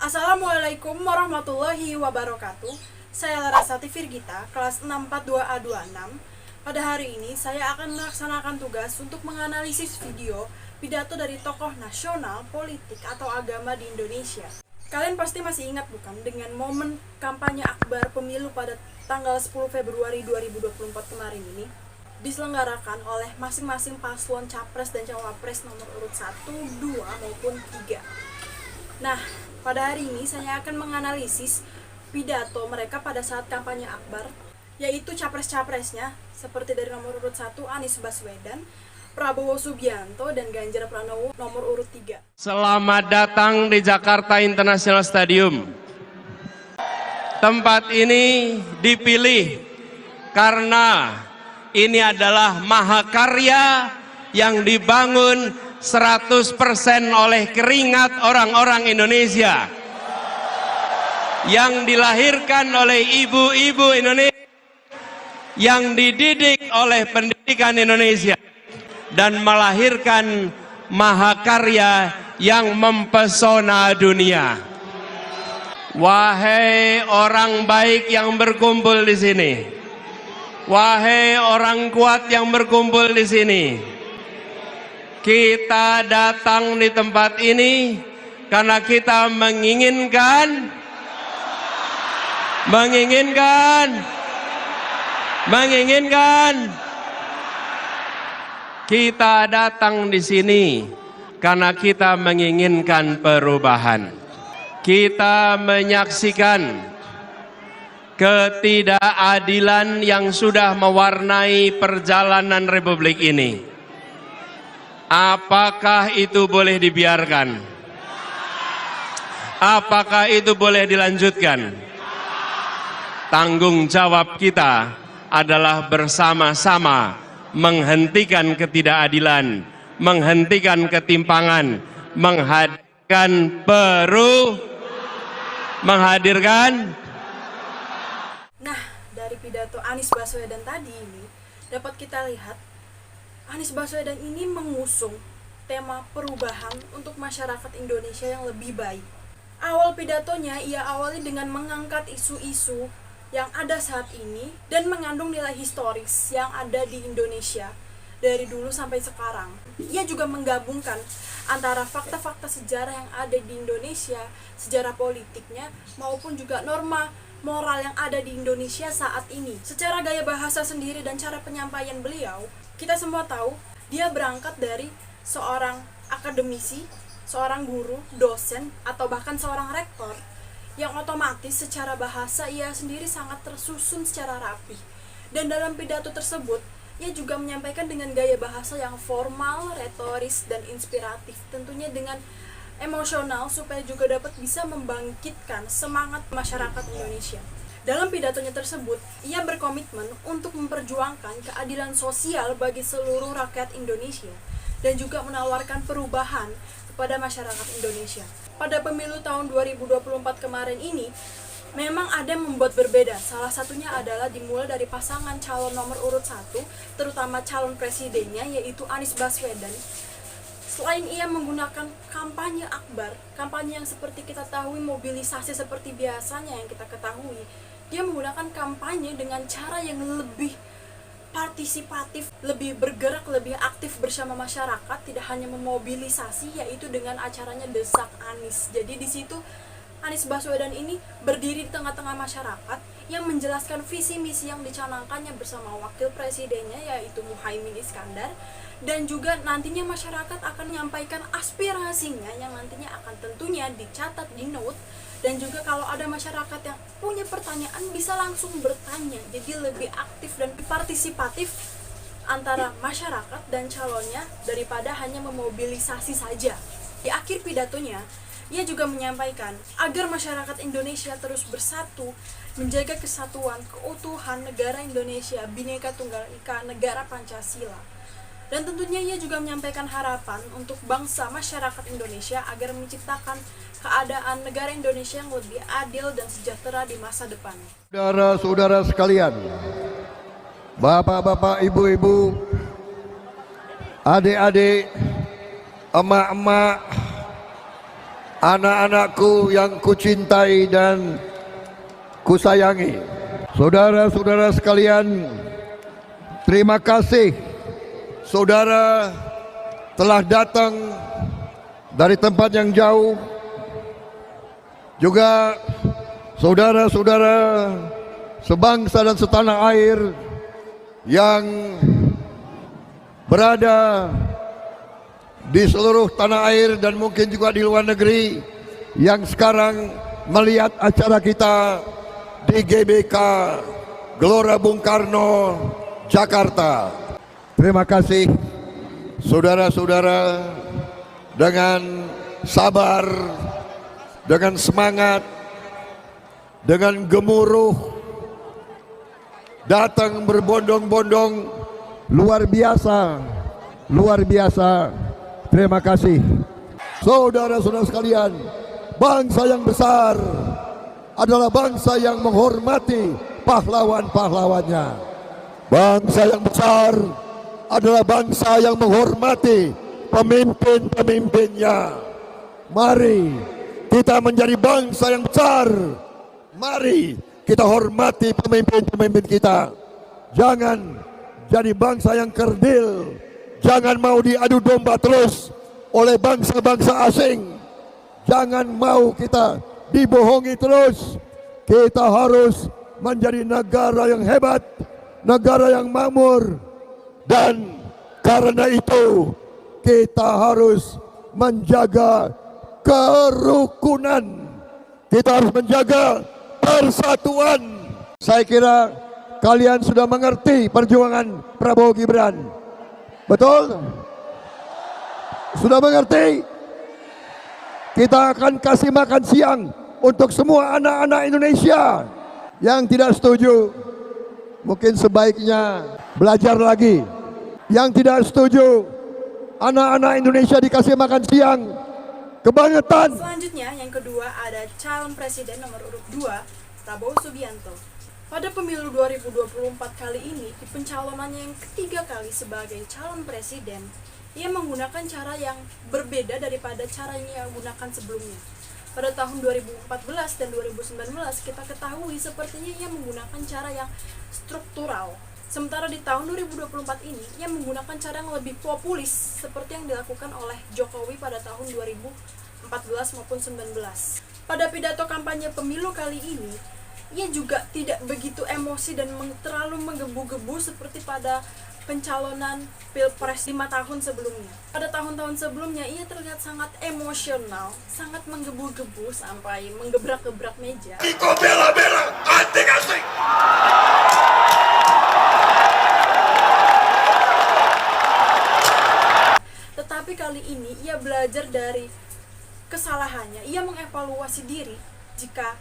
Assalamualaikum warahmatullahi wabarakatuh. Saya Larasati Virgita, kelas 642A26. Pada hari ini saya akan melaksanakan tugas untuk menganalisis video pidato dari tokoh nasional, politik, atau agama di Indonesia. Kalian pasti masih ingat bukan dengan momen kampanye akbar pemilu pada tanggal 10 Februari 2024 kemarin ini? Diselenggarakan oleh masing-masing paslon capres dan cawapres nomor urut 1, 2, maupun 3. Nah, pada hari ini saya akan menganalisis pidato mereka pada saat kampanye akbar, yaitu capres-capresnya seperti dari nomor urut 1 Anies Baswedan, Prabowo Subianto, dan Ganjar Pranowo nomor urut 3. Selamat datang di Jakarta International Stadium. Tempat ini dipilih karena ini adalah mahakarya yang dibangun 100% oleh keringat orang-orang Indonesia, yang dilahirkan oleh ibu-ibu Indonesia, yang dididik oleh pendidikan Indonesia, dan melahirkan mahakarya yang mempesona dunia. Wahai orang baik yang berkumpul di sini, wahai orang kuat yang berkumpul di sini, kita datang di tempat ini karena kita menginginkan kita datang di sini karena kita menginginkan perubahan. Kita menyaksikan ketidakadilan yang sudah mewarnai perjalanan Republik ini. Apakah itu boleh dibiarkan? Apakah itu boleh dilanjutkan? Tanggung jawab kita adalah bersama-sama menghentikan ketidakadilan, menghentikan ketimpangan, menghadirkan. Nah, dari pidato Anies Baswedan tadi ini dapat kita lihat Anies Baswedan ini mengusung tema perubahan untuk masyarakat Indonesia yang lebih baik. Awal pidatonya ia awali dengan mengangkat isu-isu yang ada saat ini dan mengandung nilai historis yang ada di Indonesia dari dulu sampai sekarang. Ia juga menggabungkan antara fakta-fakta sejarah yang ada di Indonesia, sejarah politiknya, maupun juga norma moral yang ada di Indonesia saat ini. Secara gaya bahasa sendiri dan cara penyampaian beliau, kita semua tahu dia berangkat dari seorang akademisi, seorang guru, dosen, atau bahkan seorang rektor yang otomatis secara bahasa ia sendiri sangat tersusun secara rapi. Dan dalam pidato tersebut, ia juga menyampaikan dengan gaya bahasa yang formal, retoris, dan inspiratif, tentunya dengan emosional supaya juga dapat bisa membangkitkan semangat masyarakat Indonesia. Dalam pidatonya tersebut, ia berkomitmen untuk memperjuangkan keadilan sosial bagi seluruh rakyat Indonesia dan juga menawarkan perubahan kepada masyarakat Indonesia. Pada pemilu tahun 2024 kemarin ini, memang ada yang membuat berbeda. Salah satunya adalah dimulai dari pasangan calon nomor urut 1, terutama calon presidennya, yaitu Anies Baswedan. Selain ia menggunakan kampanye akbar, kampanye yang seperti kita tahu mobilisasi seperti biasanya yang kita ketahui, dia menggunakan kampanye dengan cara yang lebih partisipatif, lebih bergerak, lebih aktif bersama masyarakat, tidak hanya memobilisasi, yaitu dengan acaranya Desak Anies. Jadi di situ Anies Baswedan ini berdiri di tengah-tengah masyarakat yang menjelaskan visi misi yang dicanangkannya bersama wakil presidennya, yaitu Muhaimin Iskandar, dan juga nantinya masyarakat akan menyampaikan aspirasinya yang nantinya akan tentunya dicatat di note, dan juga kalau ada masyarakat yang punya pertanyaan bisa langsung bertanya. Jadi lebih aktif dan partisipatif antara masyarakat dan calonnya daripada hanya memobilisasi saja. Di akhir pidatonya, ia juga menyampaikan agar masyarakat Indonesia terus bersatu, menjaga kesatuan, keutuhan negara Indonesia, Bhinneka Tunggal Ika, negara Pancasila. Dan tentunya ia juga menyampaikan harapan untuk bangsa masyarakat Indonesia agar menciptakan keadaan negara Indonesia yang lebih adil dan sejahtera di masa depan. Saudara-saudara sekalian, bapak-bapak, ibu-ibu, adik-adik, emak-emak, anak-anakku yang kucintai dan kusayangi, saudara-saudara sekalian, terima kasih saudara telah datang dari tempat yang jauh. Juga saudara-saudara sebangsa dan setanah air yang berada di seluruh tanah air dan mungkin juga di luar negeri yang sekarang melihat acara kita di GBK Gelora Bung Karno, Jakarta. Terima kasih saudara-saudara, dengan sabar, dengan semangat, dengan gemuruh datang berbondong-bondong, luar biasa, luar biasa. Terima kasih saudara-saudara sekalian. Bangsa yang besar adalah bangsa yang menghormati pahlawan-pahlawannya. Bangsa yang besar adalah bangsa yang menghormati pemimpin-pemimpinnya. Mari kita menjadi bangsa yang besar. Mari kita hormati pemimpin-pemimpin kita. Jangan jadi bangsa yang kerdil. Jangan mau diadu domba terus oleh bangsa-bangsa asing. Jangan mau kita dibohongi terus. Kita harus menjadi negara yang hebat, negara yang makmur. Dan karena itu kita harus menjaga kerukunan. Kita harus menjaga persatuan. Saya kira kalian sudah mengerti perjuangan Prabowo Gibran. Betul? Sudah mengerti? Kita akan kasih makan siang untuk semua anak-anak Indonesia. Yang tidak setuju, mungkin sebaiknya belajar lagi. Yang tidak setuju, anak-anak Indonesia dikasih makan siang, kebangetan. Selanjutnya yang kedua ada calon presiden nomor urut 2, Prabowo Subianto. Pada pemilu 2024 kali ini, di pencalonannya yang ketiga kali sebagai calon presiden, ia menggunakan cara yang berbeda daripada cara yang ia gunakan sebelumnya. Pada tahun 2014 dan 2019 kita ketahui sepertinya ia menggunakan cara yang struktural. Sementara di tahun 2024 ini ia menggunakan cara yang lebih populis seperti yang dilakukan oleh Jokowi pada tahun 2014 maupun 2019. Pada pidato kampanye pemilu kali ini, ia juga tidak begitu emosi dan terlalu menggebu-gebu seperti pada pencalonan Pilpres 5 tahun sebelumnya. Pada tahun-tahun sebelumnya ia terlihat sangat emosional, sangat menggebu-gebu sampai menggebrak-gebrak meja. Iko bela-bela anti-asing. Tetapi kali ini ia belajar dari kesalahannya. Ia mengevaluasi diri jika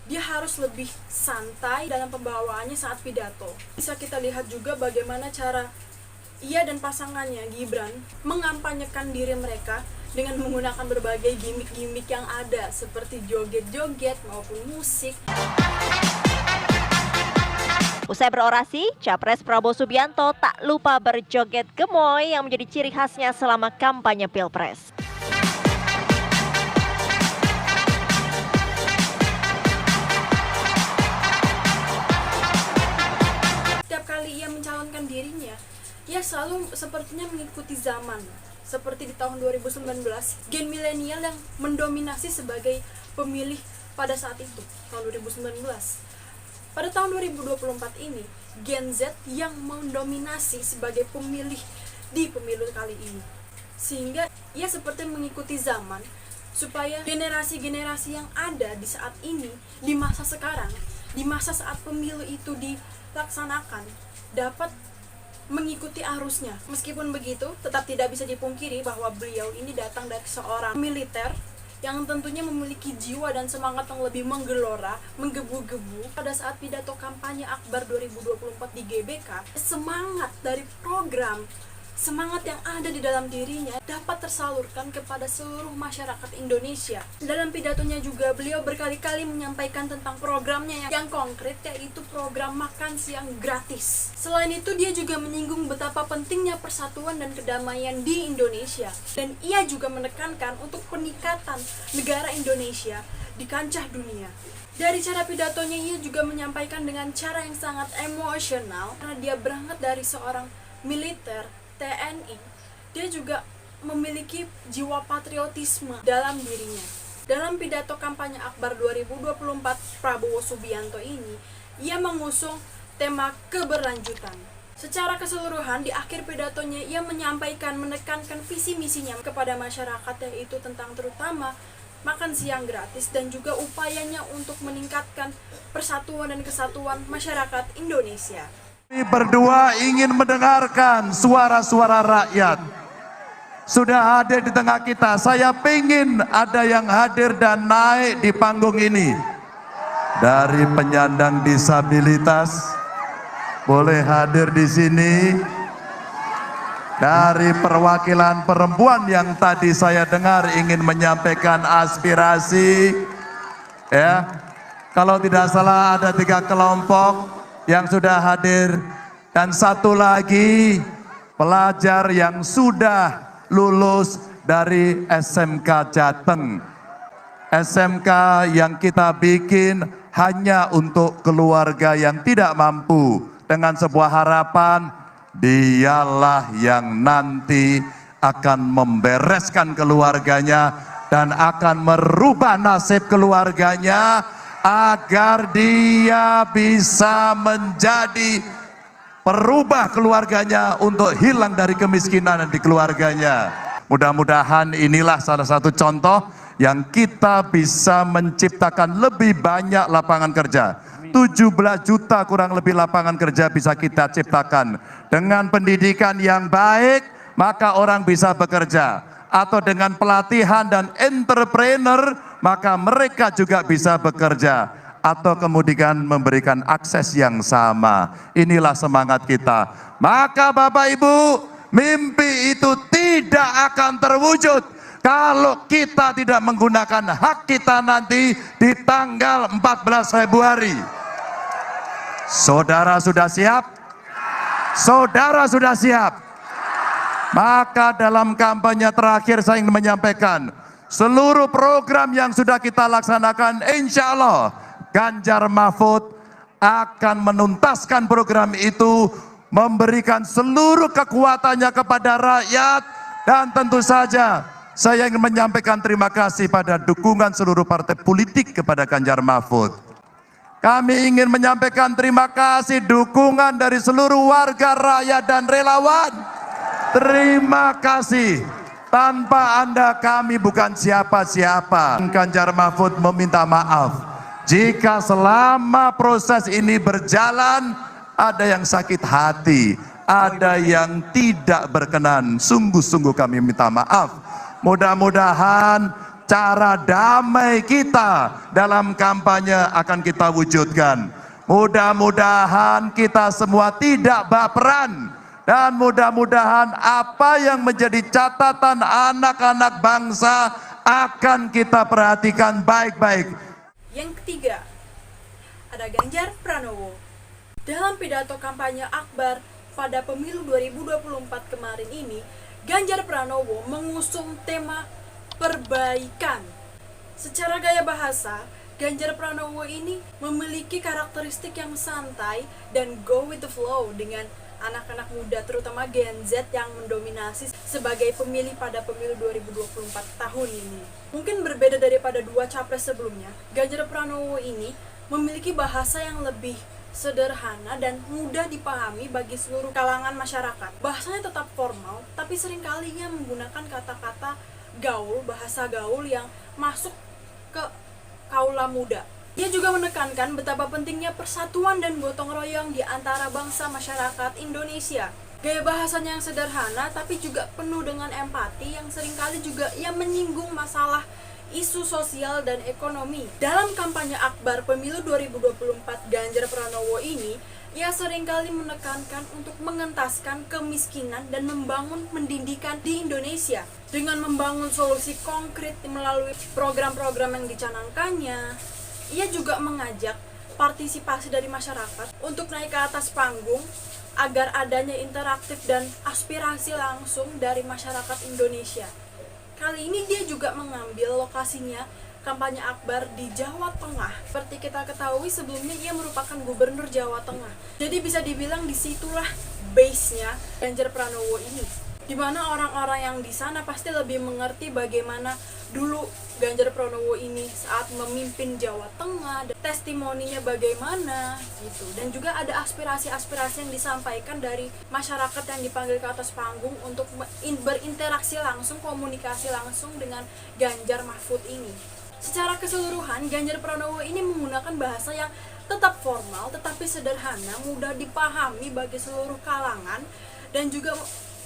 dia harus lebih santai dalam pembawaannya saat pidato. Bisa kita lihat juga bagaimana cara ia dan pasangannya Gibran mengampanyekan diri mereka dengan menggunakan berbagai gimmick-gimmick yang ada seperti joget-joget maupun musik. Usai berorasi, Capres Prabowo Subianto tak lupa berjoget gemoy yang menjadi ciri khasnya selama kampanye Pilpres. Setiap kali ia mencalonkan dirinya, ia selalu sepertinya mengikuti zaman. Seperti di tahun 2019, gen milenial yang mendominasi sebagai pemilih pada saat itu, tahun 2019. Pada tahun 2024 ini, Gen Z yang mendominasi sebagai pemilih di pemilu kali ini. Sehingga ia seperti mengikuti zaman supaya generasi-generasi yang ada di saat ini, di masa sekarang, di masa saat pemilu itu dilaksanakan, dapat mengikuti arusnya. Meskipun begitu, tetap tidak bisa dipungkiri bahwa beliau ini datang dari seorang militer yang tentunya memiliki jiwa dan semangat yang lebih menggelora, menggebu-gebu. Pada saat pidato kampanye Akbar 2024 di GBK, semangat dari program, semangat yang ada di dalam dirinya dapat tersalurkan kepada seluruh masyarakat Indonesia. Dalam pidatonya juga beliau berkali-kali menyampaikan tentang programnya yang konkret, yaitu program makan siang gratis. Selain itu dia juga menyinggung betapa pentingnya persatuan dan kedamaian di Indonesia, dan ia juga menekankan untuk peningkatan negara Indonesia di kancah dunia. Dari cara pidatonya ia juga menyampaikan dengan cara yang sangat emosional karena dia berangkat dari seorang militer TNI. Dia juga memiliki jiwa patriotisme dalam dirinya. Dalam pidato kampanye Akbar 2024 Prabowo Subianto ini, ia mengusung tema keberlanjutan. Secara keseluruhan, di akhir pidatonya ia menyampaikan menekankan visi misinya kepada masyarakat, yaitu tentang terutama makan siang gratis dan juga upayanya untuk meningkatkan persatuan dan kesatuan masyarakat Indonesia. Kami berdua ingin mendengarkan suara-suara rakyat. Sudah hadir di tengah kita. Saya ingin ada yang hadir dan naik di panggung ini. Dari penyandang disabilitas, boleh hadir di sini. Dari perwakilan perempuan yang tadi saya dengar ingin menyampaikan aspirasi. Ya, kalau tidak salah ada 3 kelompok yang sudah hadir, dan satu lagi pelajar yang sudah lulus dari SMK Jateng. SMK yang kita bikin hanya untuk keluarga yang tidak mampu, dengan sebuah harapan dialah yang nanti akan membereskan keluarganya dan akan merubah nasib keluarganya agar dia bisa menjadi perubah keluarganya untuk hilang dari kemiskinan di keluarganya. Mudah-mudahan inilah salah satu contoh yang kita bisa menciptakan lebih banyak lapangan kerja. 17 juta kurang lebih lapangan kerja bisa kita ciptakan. Dengan pendidikan yang baik, maka orang bisa bekerja. Atau dengan pelatihan dan entrepreneur, maka mereka juga bisa bekerja. Atau kemudian memberikan akses yang sama. Inilah semangat kita. Maka Bapak Ibu, mimpi itu tidak akan terwujud kalau kita tidak menggunakan hak kita nanti di tanggal 14 Februari. Saudara sudah siap? Saudara sudah siap? Maka dalam kampanye terakhir saya ingin menyampaikan, seluruh program yang sudah kita laksanakan, insya Allah Ganjar Mahfud akan menuntaskan program itu, memberikan seluruh kekuatannya kepada rakyat, dan tentu saja saya ingin menyampaikan terima kasih pada dukungan seluruh partai politik kepada Ganjar Mahfud. Kami ingin menyampaikan terima kasih dukungan dari seluruh warga, rakyat, dan relawan. Terima kasih. Tanpa Anda kami bukan siapa-siapa. Ganjar Mahfud meminta maaf jika selama proses ini berjalan ada yang sakit hati, ada yang tidak berkenan. Sungguh-sungguh kami minta maaf. Mudah-mudahan cara damai kita dalam kampanye akan kita wujudkan. Mudah-mudahan kita semua tidak baperan. Dan mudah-mudahan apa yang menjadi catatan anak-anak bangsa akan kita perhatikan baik-baik. Yang ketiga, ada Ganjar Pranowo. Dalam pidato kampanye Akbar pada pemilu 2024 kemarin ini, Ganjar Pranowo mengusung tema perbaikan. Secara gaya bahasa, Ganjar Pranowo ini memiliki karakteristik yang santai dan go with the flow dengan anak-anak muda, terutama Gen Z yang mendominasi sebagai pemilih pada pemilu 2024 tahun ini. Mungkin berbeda daripada 2 capres sebelumnya, Ganjar Pranowo ini memiliki bahasa yang lebih sederhana dan mudah dipahami bagi seluruh kalangan masyarakat. Bahasanya tetap formal, tapi seringkali ia menggunakan kata-kata gaul, bahasa gaul yang masuk ke kaula muda. Ia juga menekankan betapa pentingnya persatuan dan gotong royong di antara bangsa masyarakat Indonesia. Gaya bahasanya yang sederhana tapi juga penuh dengan empati yang seringkali juga ia menyinggung masalah isu sosial dan ekonomi. Dalam kampanye Akbar pemilu 2024 Ganjar Pranowo ini, Ia seringkali menekankan untuk mengentaskan kemiskinan dan membangun pendidikan di Indonesia. Dengan membangun solusi konkret melalui program-program yang dicanangkannya, ia juga mengajak partisipasi dari masyarakat untuk naik ke atas panggung agar adanya interaktif dan aspirasi langsung dari masyarakat Indonesia. Kali ini dia juga mengambil lokasinya kampanye akbar di Jawa Tengah. Seperti kita ketahui sebelumnya ia merupakan gubernur Jawa Tengah. Jadi bisa dibilang disitulah base-nya Ganjar Pranowo ini. Di mana orang-orang yang di sana pasti lebih mengerti bagaimana dulu Ganjar Pranowo ini saat memimpin Jawa Tengah, testimoninya bagaimana gitu. Dan juga ada aspirasi-aspirasi yang disampaikan dari masyarakat yang dipanggil ke atas panggung untuk berinteraksi langsung, komunikasi langsung dengan Ganjar Mahfud ini. Secara keseluruhan, Ganjar Pranowo ini menggunakan bahasa yang tetap formal tetapi sederhana, mudah dipahami bagi seluruh kalangan, dan juga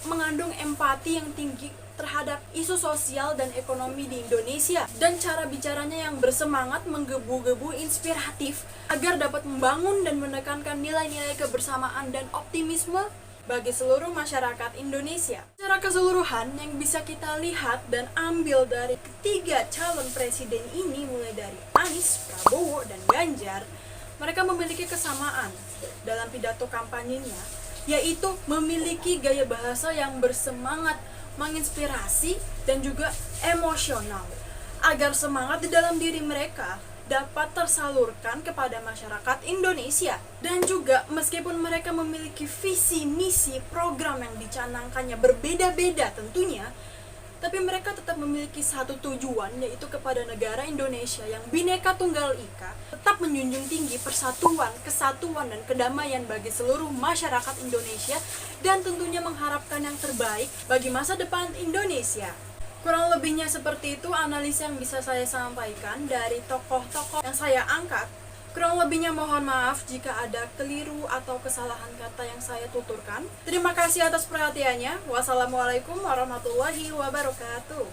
mengandung empati yang tinggi terhadap isu sosial dan ekonomi di Indonesia. Dan cara bicaranya yang bersemangat, menggebu-gebu, inspiratif agar dapat membangun dan menekankan nilai-nilai kebersamaan dan optimisme bagi seluruh masyarakat Indonesia. Secara keseluruhan yang bisa kita lihat dan ambil dari ketiga calon presiden ini, mulai dari Anies, Prabowo, dan Ganjar, mereka memiliki kesamaan dalam pidato kampanyenya, yaitu memiliki gaya bahasa yang bersemangat, menginspirasi, dan juga emosional, agar semangat di dalam diri mereka dapat tersalurkan kepada masyarakat Indonesia. Dan juga meskipun mereka memiliki visi, misi, program yang dicanangkannya berbeda-beda tentunya, tapi mereka tetap memiliki satu tujuan, yaitu kepada negara Indonesia yang Bhinneka Tunggal Ika, tetap menjunjung tinggi persatuan, kesatuan, dan kedamaian bagi seluruh masyarakat Indonesia, dan tentunya mengharapkan yang terbaik bagi masa depan Indonesia. Kurang lebihnya seperti itu analisa yang bisa saya sampaikan dari tokoh-tokoh yang saya angkat. Kurang lebihnya mohon maaf jika ada keliru atau kesalahan kata yang saya tuturkan. Terima kasih atas perhatiannya. Wassalamualaikum warahmatullahi wabarakatuh.